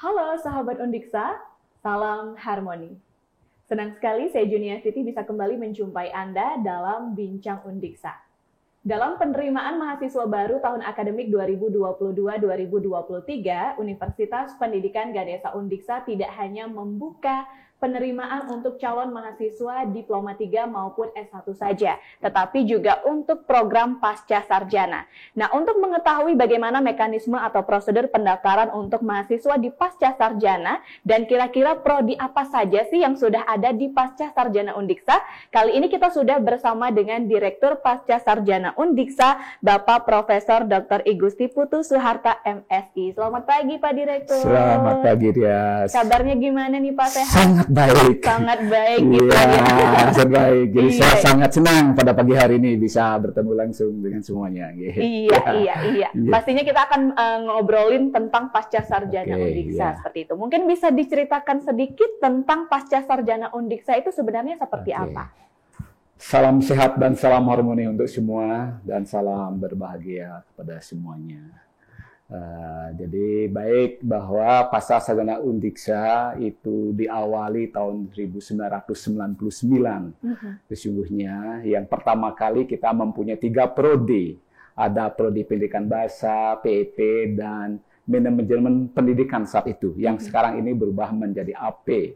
Halo sahabat Undiksa, salam harmoni. Senang sekali saya Junia Siti bisa kembali menjumpai Anda dalam Bincang Undiksa. Dalam penerimaan mahasiswa baru tahun akademik 2022-2023, Universitas Pendidikan Ganesha Undiksa tidak hanya membuka penerimaan untuk calon mahasiswa diploma 3 maupun S1 saja, tetapi juga untuk program pasca sarjana. Nah, untuk mengetahui bagaimana mekanisme atau prosedur pendaftaran untuk mahasiswa di pasca sarjana dan kira-kira prodi apa saja sih yang sudah ada di pasca sarjana Undiksa, kali ini kita sudah bersama dengan Direktur Pasca Sarjana Undiksa, Bapak Profesor Dr. I Gusti Putu Suharta MSI. Selamat pagi Pak Direktur. Selamat pagi Rias. Kabarnya gimana nih Pak, sehat? Sangat baik. Sangat baik gitu ya. Sangat baik. Jadi iya. Saya sangat senang pada pagi hari ini bisa bertemu langsung dengan semuanya. Iya. Pastinya kita akan ngobrolin tentang pasca sarjana Undiksa seperti itu. Mungkin bisa diceritakan sedikit tentang pasca sarjana Undiksa itu sebenarnya seperti apa? Salam sehat dan salam harmoni untuk semua dan salam berbahagia kepada semuanya. Jadi baik bahwa pasca sarjana Undiksa itu diawali tahun 1999. Sesungguhnya yang pertama kali kita mempunyai 3 prodi. Ada prodi pendidikan bahasa, PEP, dan manajemen pendidikan saat itu. Yang sekarang ini berubah menjadi AP.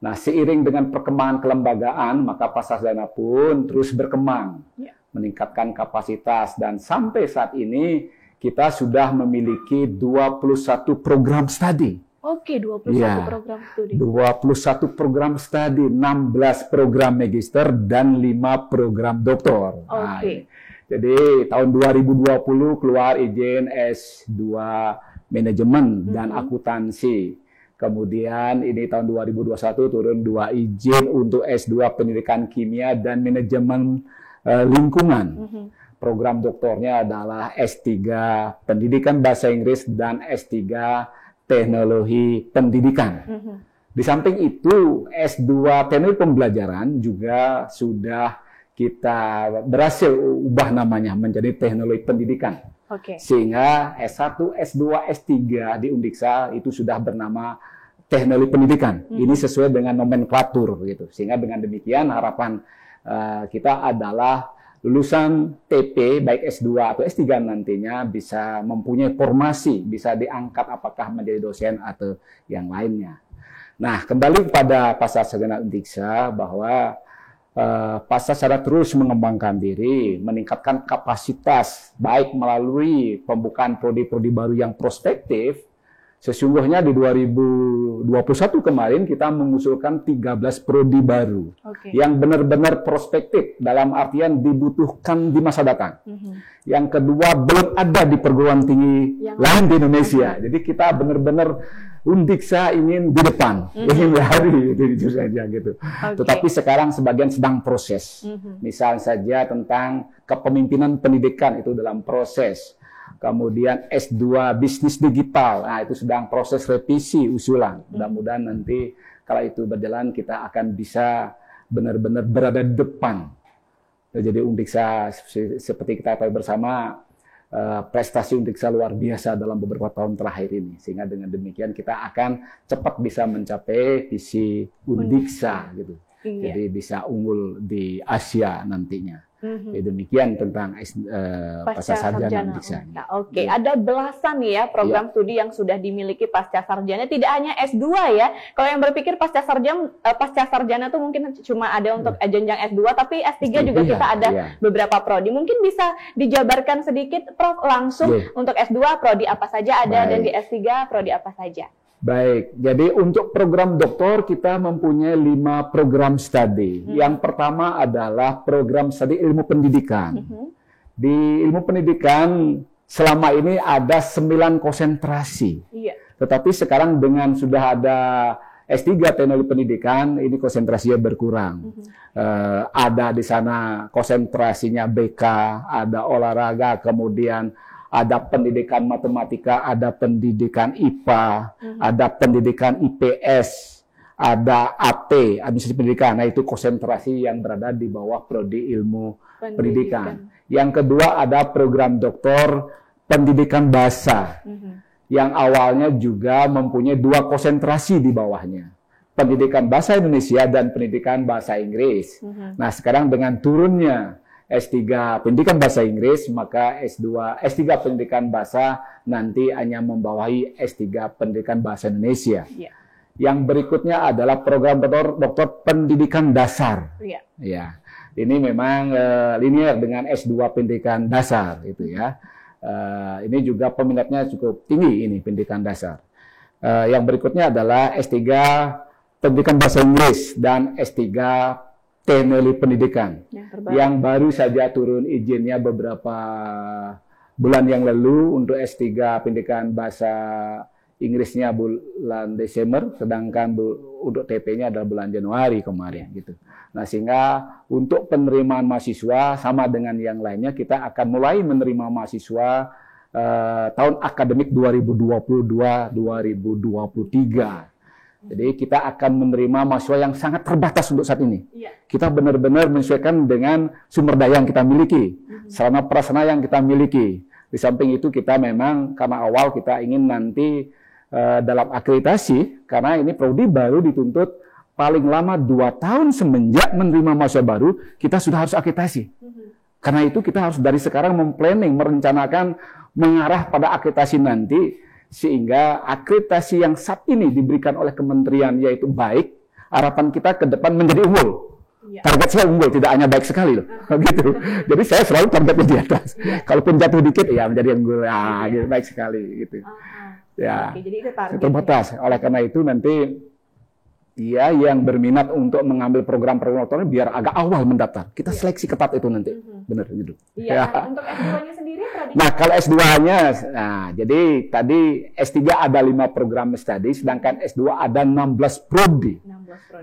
Nah, seiring dengan perkembangan kelembagaan, maka pasca sarjana pun terus berkembang. Meningkatkan kapasitas dan sampai saat ini kita sudah memiliki 21 program studi. Oke, 21 program studi. 21 program studi, 16 program magister, dan 5 program doktor. Oke. Jadi tahun 2020 keluar izin S2 manajemen dan akuntansi. Kemudian ini tahun 2021 turun 2 izin untuk S2 pendidikan kimia dan manajemen lingkungan. Program doktornya adalah S3 Pendidikan Bahasa Inggris dan S3 Teknologi Pendidikan. Di samping itu, S2 Teknologi Pembelajaran juga sudah kita berhasil ubah namanya menjadi Teknologi Pendidikan. Sehingga S1, S2, S3 di Undiksa itu sudah bernama Teknologi Pendidikan. Ini sesuai dengan nomenklatur gitu. Sehingga dengan demikian harapan kita adalah lulusan TP, baik S2 atau S3 nantinya bisa mempunyai formasi, bisa diangkat apakah menjadi dosen atau yang lainnya. Nah, kembali kepada pasca sarjana Undiksa bahwa pasca sarjana terus mengembangkan diri, meningkatkan kapasitas, baik melalui pembukaan prodi-prodi baru yang prospektif. Sesungguhnya di 2021 kemarin kita mengusulkan 13 prodi baru yang benar-benar prospektif dalam artian dibutuhkan di masa datang. Yang kedua, belum ada di perguruan tinggi lain di Indonesia. Jadi kita benar-benar Undiksa ingin di depan, ingin lari, itu saja gitu. Tetapi sekarang sebagian sedang proses. Misal saja tentang kepemimpinan pendidikan itu dalam proses. Kemudian S2 Bisnis Digital, nah itu sedang proses revisi usulan. Mudah-mudahan nanti kalau itu berjalan kita akan bisa benar-benar berada di depan. Jadi Undiksa seperti kita tahu bersama, prestasi Undiksa luar biasa dalam beberapa tahun terakhir ini. Sehingga dengan demikian kita akan cepat bisa mencapai visi Undiksa gitu. Jadi bisa unggul di Asia nantinya. Demikian tentang pasca sarjana Undiksa. Ada belasan ya program studi yang sudah dimiliki pasca sarjana, tidak hanya S2 ya. Kalau yang berpikir pasca sarjana tuh mungkin cuma ada untuk jenjang S2, tapi S3 juga kita ada beberapa prodi. Mungkin bisa dijabarkan sedikit Prof langsung untuk S2 prodi apa saja ada dan di S3 prodi apa saja. Baik, jadi untuk program doktor kita mempunyai 5 program studi. Yang pertama adalah program studi ilmu pendidikan. Di ilmu pendidikan selama ini ada 9 konsentrasi. Tetapi sekarang dengan sudah ada S3 Teknologi Pendidikan, ini konsentrasinya berkurang. Ada di sana konsentrasinya BK, ada olahraga, kemudian ada pendidikan matematika, ada pendidikan IPA, ada pendidikan IPS, ada AT, administrasi pendidikan. Nah, itu konsentrasi yang berada di bawah prodi ilmu pendidikan. Yang kedua ada program doktor pendidikan bahasa. yang awalnya juga mempunyai 2 konsentrasi di bawahnya. Pendidikan Bahasa Indonesia dan pendidikan Bahasa Inggris. Nah, sekarang dengan turunnya S3 pendidikan Bahasa Inggris, maka S3 pendidikan bahasa nanti hanya membawahi S3 pendidikan Bahasa Indonesia. Yang berikutnya adalah program doktor pendidikan dasar. Ya, ini memang linear dengan S2 pendidikan dasar itu ya. Ini juga peminatnya cukup tinggi ini pendidikan dasar. Yang berikutnya adalah S3 pendidikan bahasa Inggris dan S3 teknologi pendidikan yang baru saja turun izinnya beberapa bulan yang lalu untuk S3 pendidikan bahasa Inggrisnya bulan Desember, sedangkan untuk TP-nya adalah bulan Januari kemarin gitu. Nah, sehingga untuk penerimaan mahasiswa sama dengan yang lainnya, kita akan mulai menerima mahasiswa tahun akademik 2022-2023. Jadi kita akan menerima mahasiswa yang sangat terbatas untuk saat ini. Kita benar-benar menyesuaikan dengan sumber daya yang kita miliki, sarana prasarana yang kita miliki. Di samping itu kita memang karena awal kita ingin nanti dalam akreditasi, karena ini prodi baru dituntut paling lama 2 tahun semenjak menerima mahasiswa baru, kita sudah harus akreditasi. Karena itu kita harus dari sekarang memplanning, merencanakan mengarah pada akreditasi nanti, sehingga akreditasi yang saat ini diberikan oleh kementerian yaitu baik, harapan kita ke depan menjadi unggul. Target saya unggul, tidak hanya baik sekali loh, gitu. Jadi saya selalu targetnya di atas. Kalaupun jatuh dikit, ya menjadi unggul, gitu, baik sekali, gitu. Ya, jadi itu terbatas. Oleh karena itu nanti ya yang berminat untuk mengambil program-program biar agak awal mendaftar. Kita seleksi ketat itu nanti, benar gitu. Nah, untuk S2-nya sendiri? Nah, kalau S2-nya, jadi tadi S3 ada 5 program studi, sedangkan S2 ada 16 prodi.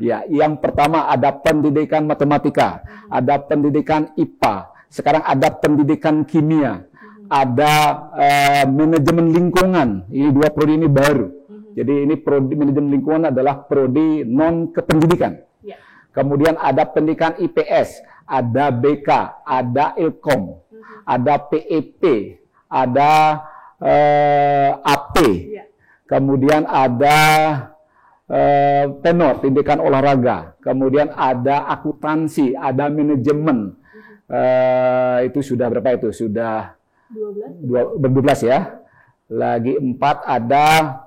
Ya, yang pertama ada pendidikan matematika, ada pendidikan IPA, sekarang ada pendidikan kimia, ada manajemen lingkungan. Ini 2 prodi ini baru. Jadi ini prodi manajemen lingkungan adalah prodi non kependidikan. Kemudian ada pendidikan IPS, ada BK, ada Ilkom, ada PEP, ada AP, kemudian ada tenor, pendidikan olahraga, kemudian ada akuntansi, ada manajemen. Itu sudah berapa itu? Sudah 12 ya. Lagi 4 ada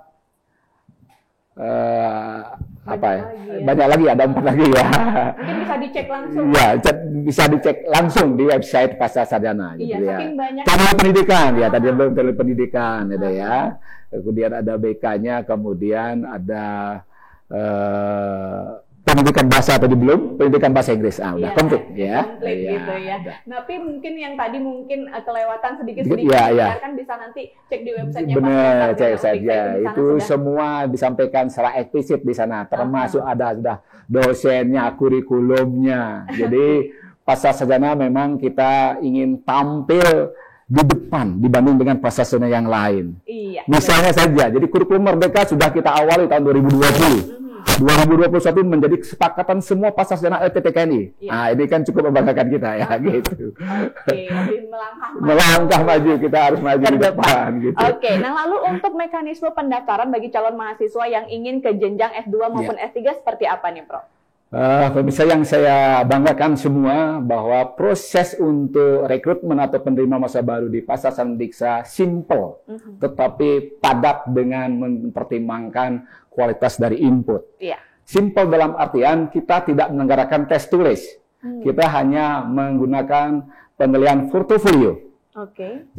banyak lagi, ada 4 lagi ya. Mungkin bisa dicek langsung. Ya, bisa dicek langsung di website Pasca Sarjana. Gitu ya. Saking banyak. Teknologi pendidikan, ya tadi belum teknologi pendidikan, ada ya. Kemudian ada BK-nya, kemudian ada pendidikan bahasa tadi belum, pendidikan bahasa Inggris, udah komplit ya. Komplit gitu ya. Tapi mungkin yang tadi mungkin kelewatan sedikit kan bisa nanti cek di websitenya. Benar, cek saja. Itu semua disampaikan secara eksplisit di sana, termasuk ada sudah dosennya, kurikulumnya. Jadi Pasca Sarjana memang kita ingin tampil di depan dibanding dengan Pasca Sarjana yang lain. Misalnya saja, jadi kurikulum Merdeka sudah kita awali tahun 2020. 2021 menjadi kesepakatan semua Pasca Sarjana LPTKNI. Nah, ini kan cukup membanggakan kita ya, gitu. Lebih melangkah maju, kita harus maju di depan, gitu. Nah lalu untuk mekanisme pendaftaran bagi calon mahasiswa yang ingin ke jenjang S2 maupun S3 seperti apa nih, Prof? Pemirsa yang saya banggakan semua bahwa proses untuk rekrutmen atau penerima masa baru di Pasca Sarjana Diksa simple, tetapi padat dengan mempertimbangkan kualitas dari input. Simple dalam artian kita tidak menyelenggarakan tes tulis, kita hanya menggunakan penilaian portofolio.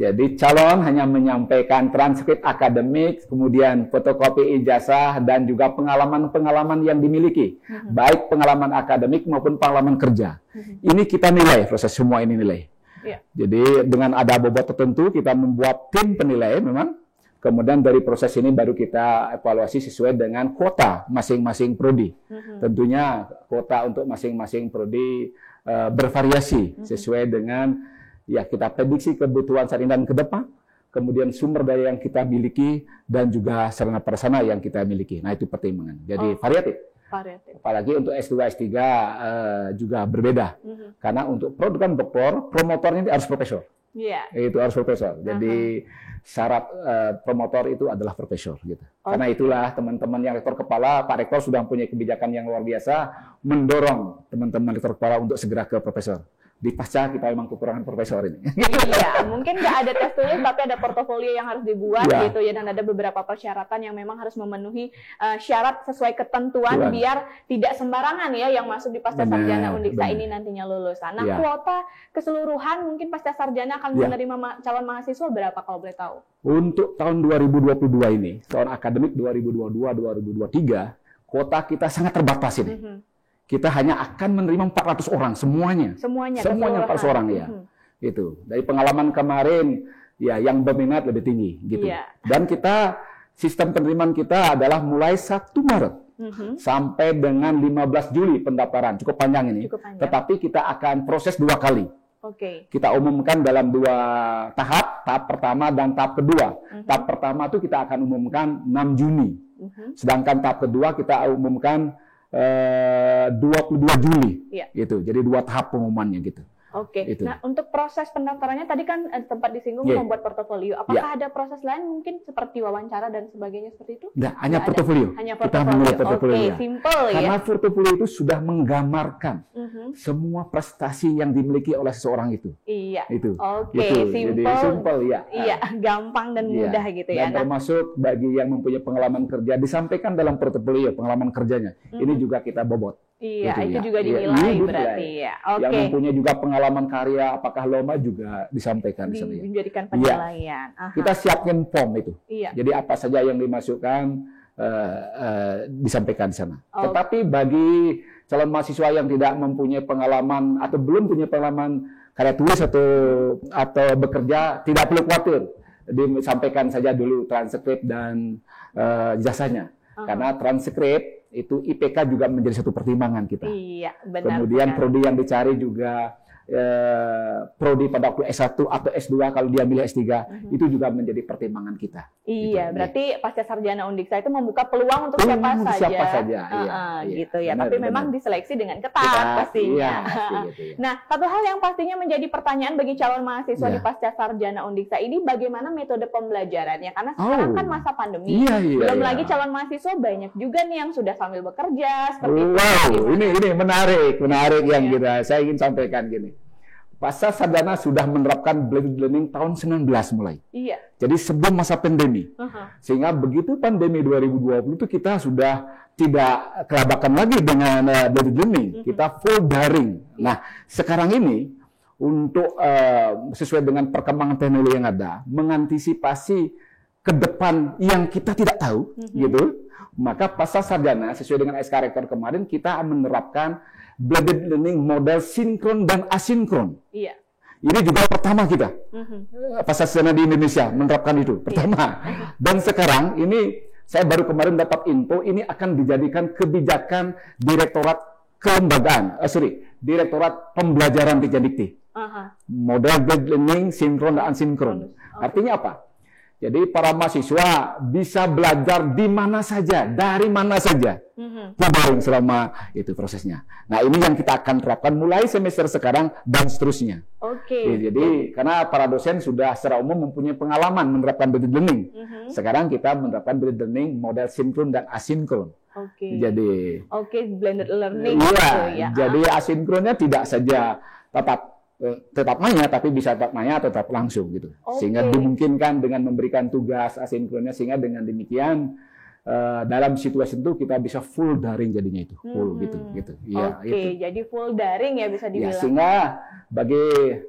Jadi calon hanya menyampaikan transkrip akademik, kemudian fotokopi ijazah, dan juga pengalaman-pengalaman yang dimiliki, baik pengalaman akademik maupun pengalaman kerja. Ini kita nilai, proses semua ini nilai. Jadi dengan ada bobot tertentu, kita membuat tim penilai memang, kemudian dari proses ini baru kita evaluasi sesuai dengan kuota masing-masing prodi. Tentunya kuota untuk masing-masing prodi bervariasi sesuai dengan ya kita prediksi kebutuhan saat ini dan ke depan, kemudian sumber daya yang kita miliki, dan juga sarana prasarana yang kita miliki. Nah, itu pertimbangan. Jadi variatif. Apalagi untuk S2, S3 juga berbeda. Karena untuk program doktor, promotornya harus profesor. Iya. Itu harus profesor. Jadi syarat promotor itu adalah profesor gitu. Karena itulah teman-teman yang rektor kepala, Pak Rektor sudah punya kebijakan yang luar biasa mendorong teman-teman rektor kepala untuk segera ke profesor. Di pasca kita memang kekurangan profesor ini. Iya, mungkin nggak ada tes tulis tapi ada portofolio yang harus dibuat gitu ya, dan ada beberapa persyaratan yang memang harus memenuhi syarat sesuai ketentuan biar tidak sembarangan ya yang masuk di pasca sarjana Undiksa ini nantinya lulus. Nah, kuota keseluruhan mungkin pasca sarjana akan menerima calon mahasiswa berapa kalau boleh tahu? Untuk tahun 2022 ini, tahun akademik 2022-2023, kuota kita sangat terbatas ini. Kita hanya akan menerima 400 orang semuanya. Semuanya 400 orang ya. Itu. Dari pengalaman kemarin ya yang berminat lebih tinggi gitu. Dan kita sistem penerimaan kita adalah mulai 1 Maret sampai dengan 15 Juli pendaftaran. Cukup panjang ini. Tetapi kita akan proses 2 kali. Kita umumkan dalam 2 tahap, tahap pertama dan tahap kedua. Tahap pertama itu kita akan umumkan 6 Juni. Sedangkan tahap kedua kita umumkan 22 Juli, gitu. Jadi 2 tahap pengumumannya gitu. Itu. Nah, untuk proses pendaftarannya tadi kan tempat disinggung membuat portofolio. Apakah ada proses lain mungkin seperti wawancara dan sebagainya seperti itu? Nggak, hanya portofolio. Hanya portofolio. Simple ya. Karena portofolio itu sudah menggambarkan semua prestasi yang dimiliki oleh seseorang itu. Itu. Simple. Jadi simple ya. Iya, gampang dan mudah gitu ya. Dan termasuk bagi yang mempunyai pengalaman kerja disampaikan dalam portofolio pengalaman kerjanya. Ini juga kita bobot. Itu juga dinilai berarti ya. Yang mempunyai juga pengalaman karya, apakah lomba juga disampaikan di sana. Dijadikan penilaian. Kita siapkan form itu. Jadi apa saja yang dimasukkan disampaikan di sana. Tetapi bagi calon mahasiswa yang tidak mempunyai pengalaman atau belum punya pengalaman karya tulis atau bekerja, tidak perlu khawatir. Disampaikan saja dulu transkrip dan jasanya. Karena transkrip itu IPK juga menjadi satu pertimbangan kita. Benar. Kemudian prodi yang dicari juga prodi pada waktu S1 atau S2 kalau dia milih S3 itu juga menjadi pertimbangan kita. Berarti pasca sarjana Undiksa itu membuka peluang untuk siapa saja. Gitu ya. Tapi memang diseleksi dengan ketat pastinya. Nah, satu hal yang pastinya menjadi pertanyaan bagi calon mahasiswa di pasca sarjana Undiksa ini bagaimana metode pembelajarannya? Karena sekarang kan masa pandemi. Belum lagi calon mahasiswa banyak juga nih yang sudah sambil bekerja seperti itu. Ini menarik yang saya ingin sampaikan gini. Pasca sarjana sudah menerapkan blended learning tahun 19 mulai. Jadi sebelum masa pandemi. Sehingga begitu pandemi 2020 itu kita sudah tidak kelabakan lagi dengan blended learning. Kita full daring. Nah, sekarang ini untuk sesuai dengan perkembangan teknologi yang ada, mengantisipasi ke depan yang kita tidak tahu, gitu. Maka pasca sarjana sesuai dengan SK Rektor kemarin kita menerapkan blended learning model sinkron dan asinkron. Ini juga pertama kita. Pasca sarjana di Indonesia menerapkan itu pertama. Dan sekarang ini saya baru kemarin dapat info ini akan dijadikan kebijakan Direktorat Kelembagaan, Direktorat Pembelajaran Dikti. Model blended learning sinkron dan asinkron. Artinya apa? Jadi para mahasiswa bisa belajar di mana saja, dari mana saja, daring selama itu prosesnya. Nah, ini yang kita akan terapkan mulai semester sekarang dan seterusnya. Jadi karena para dosen sudah secara umum mempunyai pengalaman menerapkan blended learning. Sekarang kita menerapkan blended learning model sinkron dan asinkron. Jadi blended learning. Jadi asinkronnya tidak saja tetap nanya, tapi bisa tetap nanya atau tetap langsung gitu. Sehingga dimungkinkan dengan memberikan tugas asinkronnya, sehingga dengan demikian dalam situasi itu kita bisa full daring jadinya itu, full gitu. Jadi full daring ya bisa dibilang. Sehingga bagi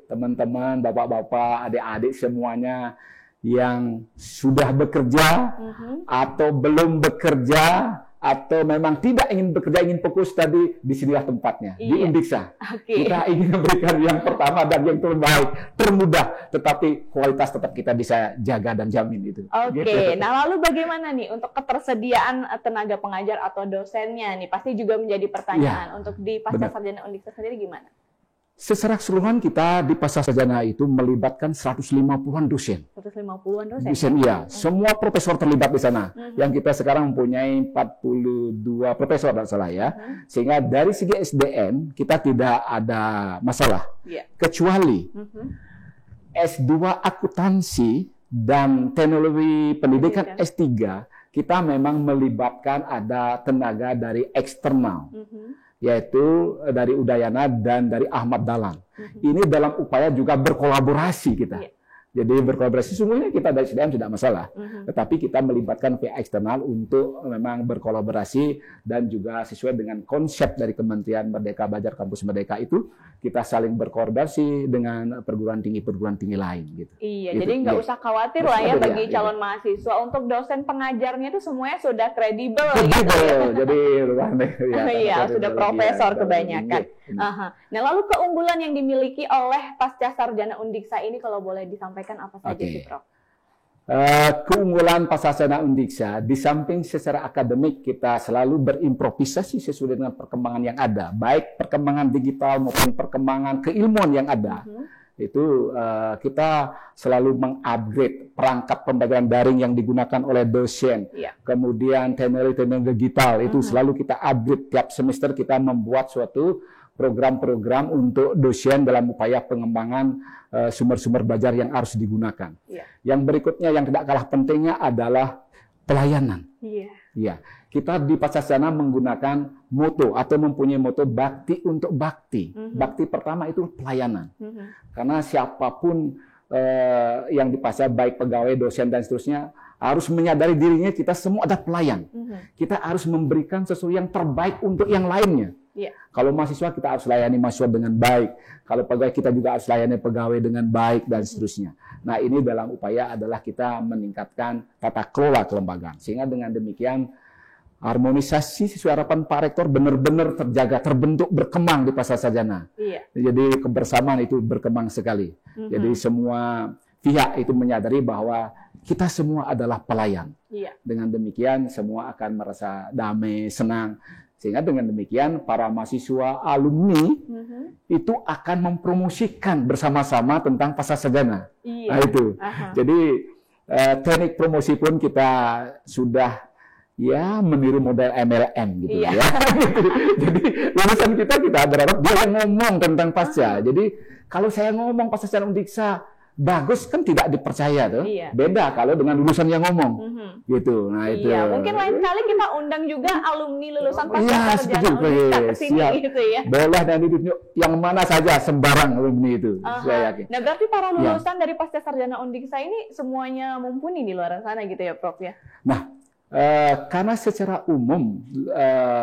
teman-teman, bapak-bapak, adik-adik semuanya yang sudah bekerja atau belum bekerja atau memang tidak ingin bekerja, ingin fokus tadi, disinilah tempatnya, di Undiksa. Kita ingin memberikan yang pertama dan yang terbaik, termudah, tetapi kualitas tetap kita bisa jaga dan jamin itu. Nah lalu bagaimana nih untuk ketersediaan tenaga pengajar atau dosennya nih? Pasti juga menjadi pertanyaan untuk di pasca sarjana Undiksa sendiri gimana? Secara keseluruhan kita di pasca sarjana itu melibatkan 150-an dosen. 150-an dosen? Dosen, iya. Semua profesor terlibat di sana. Yang kita sekarang mempunyai 42 profesor, tidak salah ya. Sehingga dari segi SDM kita tidak ada masalah. Kecuali S2 akuntansi dan teknologi pendidikan S3, kita memang melibatkan ada tenaga dari eksternal, yaitu dari Udayana dan dari Ahmad Dahlan. Ini dalam upaya juga berkolaborasi kita. Jadi berkolaborasi, sungguhnya kita dari SDM tidak masalah, tetapi kita melibatkan pihak eksternal untuk memang berkolaborasi dan juga sesuai dengan konsep dari Kementerian Merdeka Belajar Kampus Merdeka itu, kita saling berkoordinasi dengan perguruan tinggi lain. Gitu. Iya, gitu. Jadi nggak usah khawatir lah ya bagi calon mahasiswa, untuk dosen pengajarnya itu semuanya sudah kredibel. Jadi iya, sudah profesor kebanyakan. Nah, lalu keunggulan yang dimiliki oleh pasca sarjana Undiksa ini kalau boleh disampaikan apa saja sih, Prof? Keunggulan pasca sarjana Undiksa, di samping secara akademik kita selalu berimprovisasi sesuai dengan perkembangan yang ada, baik perkembangan digital maupun perkembangan keilmuan yang ada. Itu kita selalu mengupgrade perangkat pembelajaran daring yang digunakan oleh dosen. Kemudian teknologi digital itu selalu kita upgrade tiap semester, kita membuat suatu program-program untuk dosen dalam upaya pengembangan sumber-sumber belajar yang harus digunakan. Yang berikutnya yang tidak kalah pentingnya adalah pelayanan. Kita di pasca sarjana menggunakan moto atau mempunyai moto bakti untuk bakti. Bakti pertama itu pelayanan. Karena siapapun yang di pasca, baik pegawai, dosen dan seterusnya, harus menyadari dirinya kita semua ada pelayan. Kita harus memberikan sesuatu yang terbaik untuk yang lainnya. Kalau mahasiswa kita harus layani mahasiswa dengan baik. Kalau pegawai kita juga harus layani pegawai dengan baik dan seterusnya. Nah, ini dalam upaya adalah kita meningkatkan tata kelola kelembagaan. Sehingga dengan demikian harmonisasi sesuai harapan Pak Rektor benar-benar terjaga, terbentuk, berkembang di pasca sarjana. Jadi kebersamaan itu berkembang sekali. Jadi semua pihak itu menyadari bahwa kita semua adalah pelayan. Dengan demikian semua akan merasa damai, senang. Sehingga dengan demikian para mahasiswa alumni itu akan mempromosikan bersama-sama tentang pasca sarjana. Nah itu. Jadi teknik promosi pun kita sudah meniru model MLM gitu ya. Jadi lulusan kita berharap dia ngomong tentang pasca. Jadi kalau saya ngomong pasca sarjana Undiksa bagus kan tidak dipercaya tuh. Beda kalau dengan lulusan yang ngomong. Gitu. Nah, itu. Mungkin lain kali kita undang juga alumni lulusan pasca sarjana Undiksa ke sini gitu ya. Boleh, dan itu yang mana saja sembarang alumni itu. Saya yakin. Nah, berarti para lulusan dari pasca sarjana Undiksa ini semuanya mumpuni di luar sana gitu ya, Prof ya. Nah, karena secara umum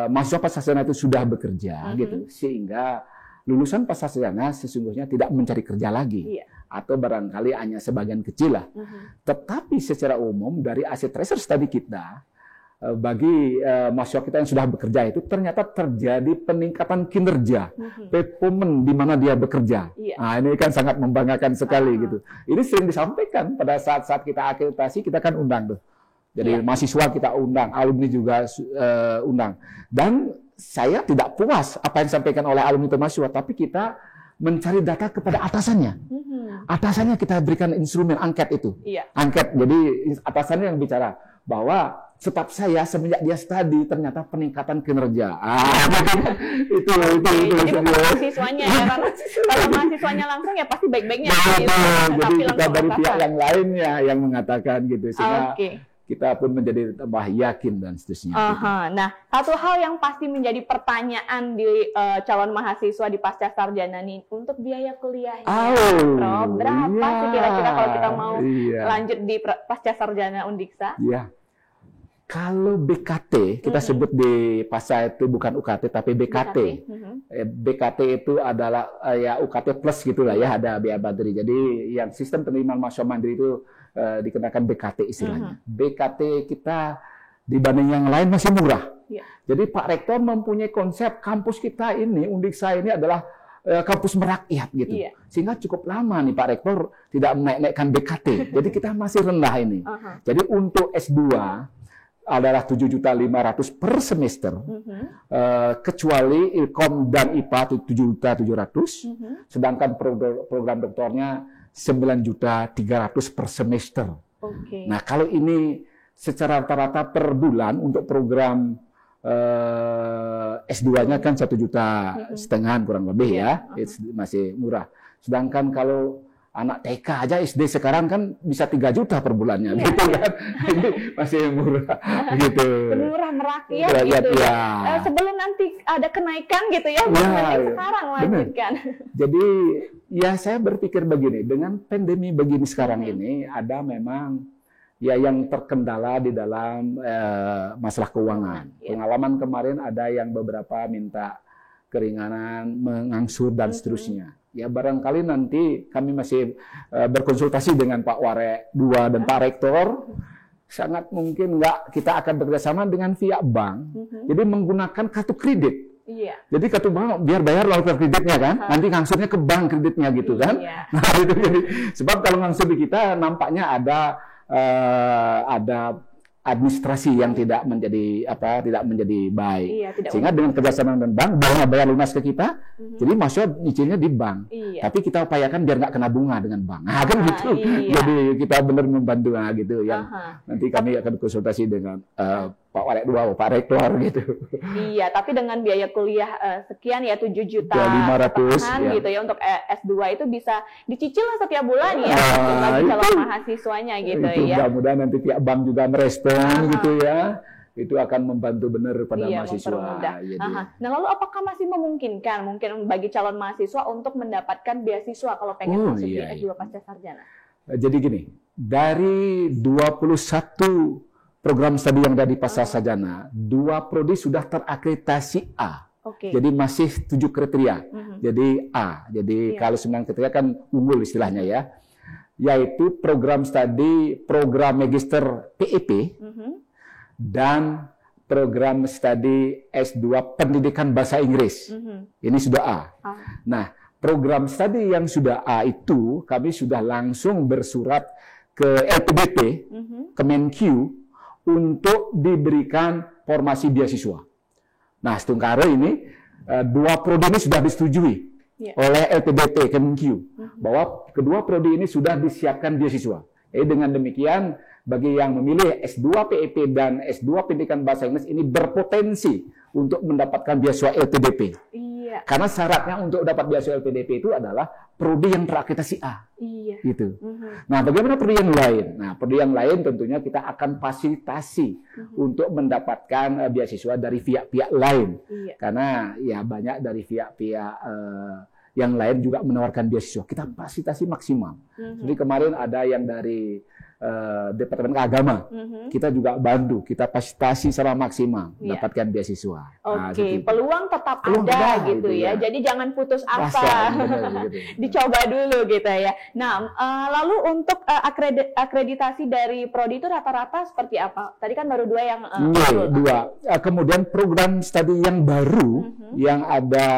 mahasiswa pasca sarjana itu sudah bekerja gitu, sehingga lulusan pasca sarjana sesungguhnya tidak mencari kerja lagi, atau barangkali hanya sebagian kecil lah. Tetapi secara umum dari aset research tadi kita, bagi mahasiswa kita yang sudah bekerja itu ternyata terjadi peningkatan kinerja, performance di mana dia bekerja. Nah, ini kan sangat membanggakan sekali gitu. Ini sering disampaikan pada saat-saat kita akreditasi, kita kan undang tuh. Jadi mahasiswa kita undang, alumni juga undang. Dan saya tidak puas apa yang disampaikan oleh alumni atau mahasiswa, tapi kita mencari data kepada atasannya. Atasannya kita berikan instrumen angket itu. Angket, jadi atasannya yang bicara bahwa staf saya semenjak dia studi ternyata peningkatan kinerja. Itu. Jadi bukan mahasiswanya ya, kalau mahasiswanya langsung ya pasti baik-baiknya. Jadi kita dari pihak yang lainnya yang mengatakan gitu, sehingga kita pun menjadi tambah yakin dan seterusnya. Nah, satu hal yang pasti menjadi pertanyaan di calon mahasiswa di pasca sarjana nih, untuk biaya kuliahnya, Prof, berapa sih kira-kira kalau kita mau lanjut di pasca sarjana Undiksa? Kalau BKT, kita sebut di pasca itu bukan UKT tapi BKT. BKT itu adalah UKT plus gitulah ya, ada biaya mandiri. Jadi yang sistem penerimaan mahasiswa mandiri itu dikenakan BKT istilahnya. BKT kita dibanding yang lain masih murah. Jadi Pak Rektor mempunyai konsep kampus kita ini, Undiksa ini adalah kampus merakyat gitu. Sehingga cukup lama nih Pak Rektor tidak menaik-naikkan BKT. Jadi kita masih rendah ini. Jadi untuk S2 adalah 7.500.000 per semester, kecuali Ilkom dan IPA 7.700.000, sedangkan program doktornya 9.300.000 per semester. Nah, kalau ini secara rata-rata per bulan untuk program S2-nya kan 1,5 juta kurang lebih ya, masih murah. Sedangkan kalau anak TK aja SD sekarang kan bisa 3 juta per bulannya, gitu kan. Ini masih murah, gitu. Murah merakyat Rakyat, gitu ya. ya. Sebelum nanti ada kenaikan gitu ya, mending sekarang lanjutkan. Jadi ya saya berpikir begini, dengan pandemi begini sekarang ini ada memang ya yang terkendala di dalam masalah keuangan. Pengalaman kemarin ada yang beberapa minta keringanan, mengangsur dan seterusnya. Ya barangkali nanti kami masih berkonsultasi dengan Pak Warek II dan Pak Rektor. Sangat mungkin kita akan bekerjasama dengan via bank. Jadi menggunakan kartu kredit. Iya. Jadi kartu bank biar bayar lalu kreditnya kan, nanti ngangsurnya ke bank kreditnya gitu kan. Nah itu jadi sebab kalau ngangsur di kita nampaknya ada administrasi yang tidak menjadi baik. Sehingga dengan kerjasama dengan bank, banknya bayar lunas ke kita, jadi maksudnya nyicilnya di bank. Tapi kita upayakan biar nggak kena bunga dengan bank. Nah, kan gitu. Jadi kita benar membantu gitu ya. Nanti kami akan konsultasi dengan Pak Warek II, Pak Rektor gitu. Iya, tapi dengan biaya kuliah sekian ya 7 juta 500 gitu ya untuk S2 itu bisa dicicil setiap bulan ya bagi calon mahasiswanya gitu ya. Mudah-mudahan nanti pihak bank juga merespon gitu ya. Itu akan membantu benar pada mahasiswa. Nah, lalu apakah masih memungkinkan mungkin bagi calon mahasiswa untuk mendapatkan beasiswa kalau pengen masuk di S2 pasca sarjana? Jadi gini, dari 21 program studi yang ada di pasca sarjana, 2 prodi sudah terakreditasi A. Jadi masih 7 kriteria. Jadi A. Jadi kalau 9 kriteria kan unggul istilahnya ya. Yaitu program studi, program magister PEP, dan program studi S2 pendidikan bahasa Inggris. Ini sudah A. Nah, program studi yang sudah A itu kami sudah langsung bersurat ke LPDP, Kemenkyu, untuk diberikan formasi beasiswa. Nah, Stungkare ini 2 prodi ini sudah disetujui oleh LPDP Kemenkyu bahwa kedua prodi ini sudah disiapkan beasiswa. Jadi dengan demikian bagi yang memilih S2 PEP dan S2 Pendidikan Bahasa Inggris ini berpotensi untuk mendapatkan beasiswa LPDP. Karena syaratnya untuk dapat beasiswa LPDP itu adalah prodi yang terakreditasi A. Gitu. Nah, bagaimana prodi yang lain? Nah, prodi yang lain tentunya kita akan fasilitasi untuk mendapatkan beasiswa dari pihak-pihak lain. Karena ya banyak dari pihak-pihak yang lain juga menawarkan beasiswa. Kita fasilitasi maksimal. Jadi kemarin ada yang dari Departemen Agama, kita juga bantu, kita fasilitasi secara maksimal mendapatkan beasiswa. Peluang tetap ada gitu ya. Jadi jangan putus asa, dicoba dulu gitu ya. Nah, lalu untuk akreditasi dari prodi itu rata-rata seperti apa? Tadi kan baru 2 yang 2. Kemudian program studi yang baru yang ada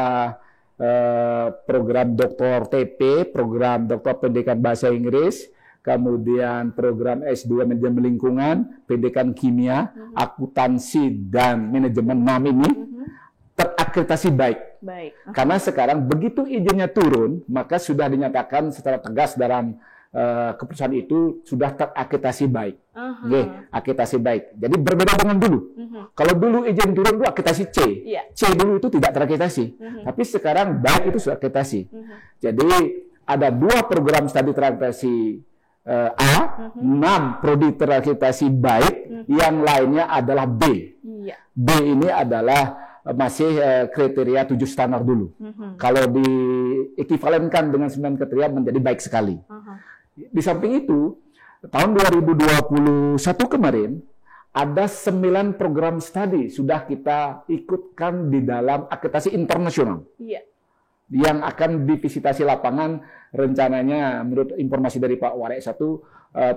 program Doktor TP, program Doktor Pendidikan Bahasa Inggris, kemudian program S2 Manajemen Lingkungan, Pendidikan Kimia, Akuntansi, dan Manajemen MAM ini terakreditasi baik. Karena sekarang begitu izinnya turun, maka sudah dinyatakan secara tegas dalam keputusan itu sudah terakreditasi baik. Akreditasi baik. Jadi berbeda dengan dulu. Kalau dulu izin turun itu akreditasi C. C dulu itu tidak terakreditasi. Tapi sekarang baik itu sudah akreditasi. Jadi ada 2 program studi terakreditasi A, 6 prodi terakreditasi baik, yang lainnya adalah B. B ini adalah masih kriteria 7 standar dulu. Kalau diekivalenkan dengan 9 kriteria menjadi baik sekali. Di samping itu, tahun 2021 kemarin, ada 9 program studi sudah kita ikutkan di dalam akreditasi internasional. Yang akan divisitasi lapangan rencananya menurut informasi dari Pak Warek I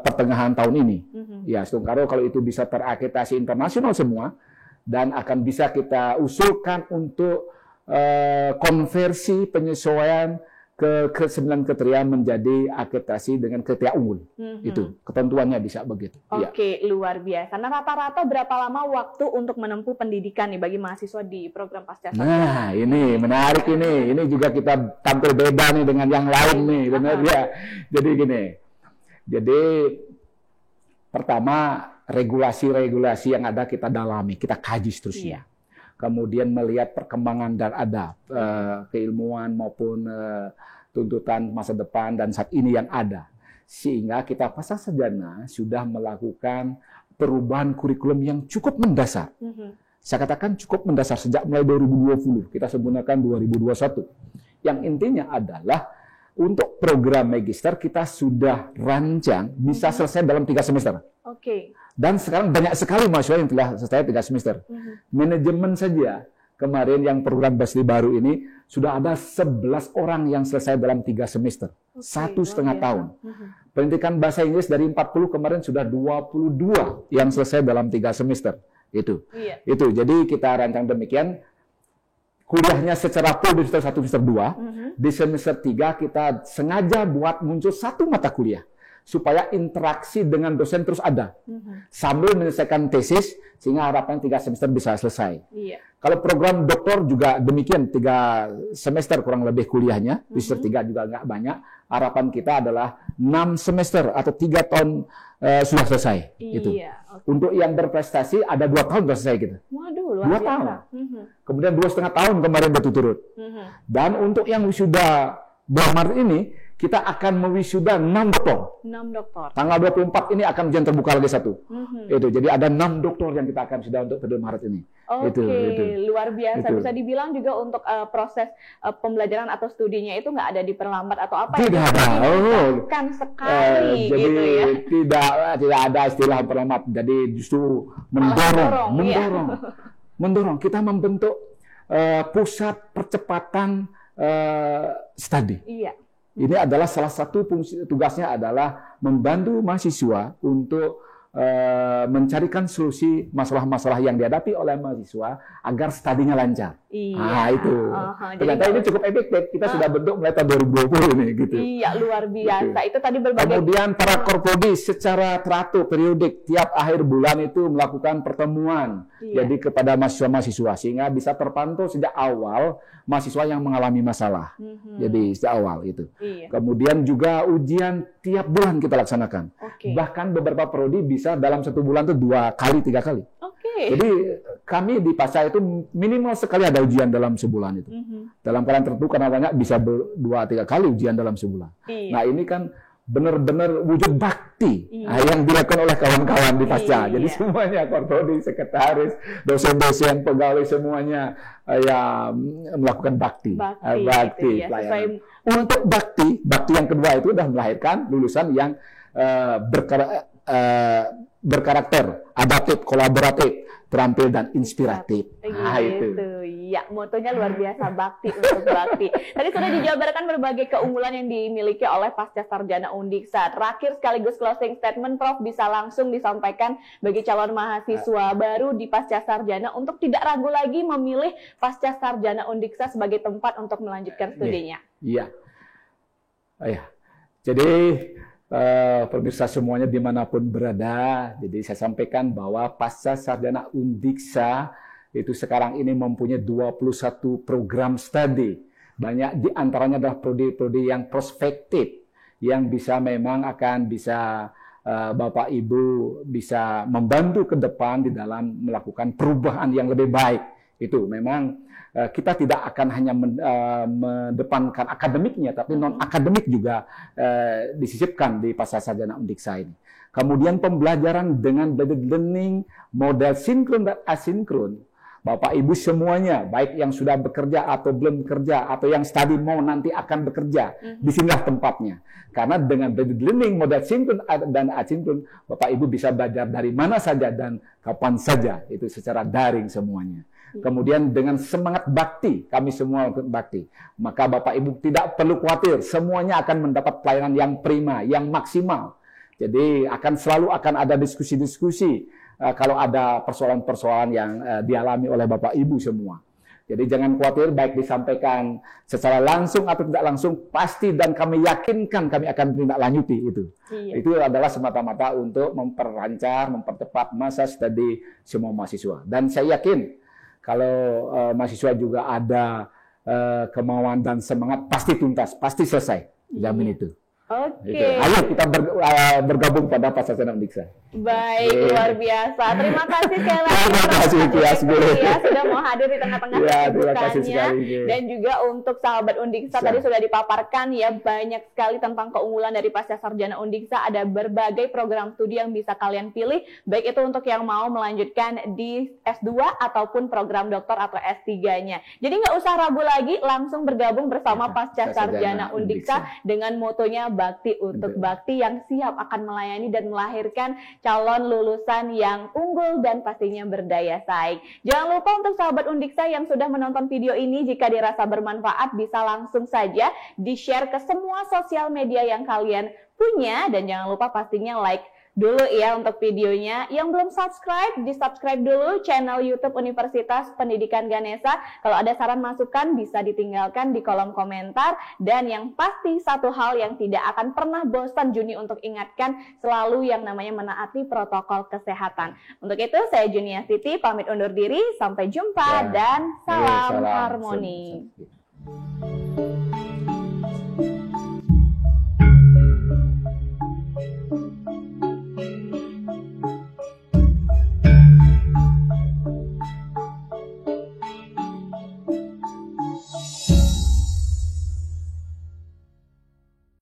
pertengahan tahun ini. Ya, Stungkare kalau itu bisa terakreditasi internasional semua dan akan bisa kita usulkan untuk konversi penyesuaian ke 9 kriteria menjadi akreditasi dengan kriteria unggul. Itu ketentuannya bisa begitu. Luar biasa. Nah, rata-rata berapa lama waktu untuk menempuh pendidikan nih bagi mahasiswa di program pasca sarjana? Nah, ini menarik ini. Ini juga kita tampil beda nih dengan yang lain nih, benar ya. Jadi gini. Jadi pertama regulasi-regulasi yang ada kita dalami, kita kaji seterusnya. Kemudian melihat perkembangan dan ada keilmuan maupun tuntutan masa depan dan saat ini yang ada. Sehingga kita Pasca Sarjana sudah melakukan perubahan kurikulum yang cukup mendasar. Saya katakan cukup mendasar sejak mulai 2020, kita menggunakan 2021. Yang intinya adalah untuk program magister kita sudah rancang bisa selesai dalam 3 semester. Oke. Dan sekarang banyak sekali mahasiswa yang telah selesai 3 semester. Manajemen saja kemarin yang program Basri baru ini sudah ada 11 orang yang selesai dalam 3 semester. 1,5 tahun. Pendidikan bahasa Inggris dari 40 kemarin sudah 22 yang selesai dalam 3 semester. Itu. Itu. Jadi kita rancang demikian. Kuliahnya secara full di semester 1, semester 2. Di semester 3 kita sengaja buat muncul 1 mata kuliah supaya interaksi dengan dosen terus ada. Sambil menyelesaikan tesis sehingga harapan 3 semester bisa selesai. Kalau program doktor juga demikian 3 semester kurang lebih kuliahnya, di semester 3 juga nggak banyak. Harapan kita adalah 6 semester atau 3 tahun sudah selesai. Itu. Untuk yang berprestasi ada 2 tahun sudah selesai kita. Waduh, luar 2 tahun. Kemudian 2,5 tahun kemarin berturut-turut. Dan untuk yang wisuda bulan Maret ini kita akan mewisuda 6 doktor. 6 doktor. Tanggal 24 ini akan ujian terbuka lagi 1. Itu. Jadi ada 6 doktor yang kita akan sudah untuk periode Maret ini. Oke, luar biasa. Bisa dibilang juga untuk proses pembelajaran atau studinya itu nggak ada diperlambat atau apa? Tidak ada. Kan sekali jadi gitu ya. Tidak ada istilah perlambat. Jadi justru mendorong. Kita membentuk pusat percepatan studi. Ini adalah salah satu fungsi tugasnya adalah membantu mahasiswa untuk mencarikan solusi masalah-masalah yang dihadapi oleh mahasiswa agar studinya lancar. Itu. Ternyata ini cukup efektif. Kita sudah bentuk mulai tahun 2020 ini gitu. Luar biasa. Itu tadi berbagai. Kemudian para korpodi secara teratur periodik tiap akhir bulan itu melakukan pertemuan. Jadi kepada mahasiswa-mahasiswa sehingga bisa terpantau sejak awal mahasiswa yang mengalami masalah. Jadi sejak awal itu. Kemudian juga ujian tiap bulan kita laksanakan. Bahkan beberapa prodi bisa dalam 1 bulan itu 2 kali, 3 kali. Jadi kami di Pasca itu minimal sekali ada ujian dalam sebulan itu. Dalam keadaan tertentu karena banyak bisa 2-3 kali ujian dalam sebulan. Nah ini kan benar-benar wujud bakti yang dilakukan oleh kawan-kawan di Pasca. Jadi semuanya, korprodi, sekretaris, dosen-dosen, pegawai semuanya melakukan bakti pelayanan. Untuk bakti yang kedua itu sudah melahirkan lulusan yang berkarakter adaptif, kolaboratif, terampil dan inspiratif. Itu. Ya, motonya luar biasa, bakti untuk bakti. Tadi sudah dijabarkan berbagai keunggulan yang dimiliki oleh Pasca Sarjana Undiksa. Terakhir sekaligus closing statement, Prof, bisa langsung disampaikan bagi calon mahasiswa baru di Pasca Sarjana untuk tidak ragu lagi memilih Pasca Sarjana Undiksa sebagai tempat untuk melanjutkan studinya. Jadi pemirsa semuanya dimanapun berada, jadi saya sampaikan bahwa Pasca Sarjana Undiksa itu sekarang ini mempunyai 21 program studi. Banyak di antaranya adalah prodi-prodi yang prospektif, yang memang akan bisa Bapak Ibu bisa membantu ke depan di dalam melakukan perubahan yang lebih baik. Itu memang kita tidak akan hanya mendepankan akademiknya, tapi non-akademik juga disisipkan di Pasca Sarjana Undiksa ini. Kemudian pembelajaran dengan blended learning, model sinkron dan asinkron. Bapak Ibu semuanya, baik yang sudah bekerja atau belum bekerja, atau yang studi mau nanti akan bekerja, disinilah tempatnya. Karena dengan blended learning, model sinkron dan asinkron, Bapak Ibu bisa belajar dari mana saja dan kapan saja, itu secara daring semuanya. Kemudian dengan semangat bakti, kami semua bakti, maka Bapak Ibu tidak perlu khawatir, semuanya akan mendapat pelayanan yang prima, yang maksimal. Jadi selalu akan ada diskusi-diskusi kalau ada persoalan-persoalan yang dialami oleh Bapak Ibu semua. Jadi jangan khawatir, baik disampaikan secara langsung atau tidak langsung, pasti dan kami yakinkan kami akan menindaklanjuti itu. Itu adalah semata-mata untuk memperlancar, mempercepat masa studi semua mahasiswa. Dan saya yakin kalau mahasiswa juga ada kemauan dan semangat, pasti tuntas, pasti selesai. Jamin itu. Ayo kita bergabung pada Pasca Sarjana Undiksa. Baik, luar biasa. Terima kasih sekali lagi. Terima kasih, sudah mau mau hadir di tengah-tengah Ya, terima kasih kesibukannya. sekali. Dan juga untuk sahabat Undiksa tadi sudah dipaparkan ya banyak sekali tentang keunggulan dari Pasca Sarjana Undiksa. Ada berbagai program studi yang bisa kalian pilih, baik itu untuk yang mau melanjutkan di S2 ataupun program doktor atau S3-nya. Jadi nggak usah ragu lagi, langsung bergabung bersama Pasca Sarjana Undiksa dengan motonya Bakti untuk Bakti, yang siap akan melayani dan melahirkan calon lulusan yang unggul dan pastinya berdaya saing. Jangan lupa untuk sahabat Undiksa yang sudah menonton video ini, jika dirasa bermanfaat bisa langsung saja di-share ke semua sosial media yang kalian punya, dan jangan lupa pastinya like dulu ya untuk videonya. Yang belum subscribe, di-subscribe dulu channel YouTube Universitas Pendidikan Ganesha. Kalau ada saran masukan bisa ditinggalkan di kolom komentar. Dan yang pasti satu hal yang tidak akan pernah bosan Juni untuk ingatkan, selalu yang namanya menaati protokol kesehatan. Untuk itu saya Junia Siti pamit undur diri, sampai jumpa dan salam harmoni.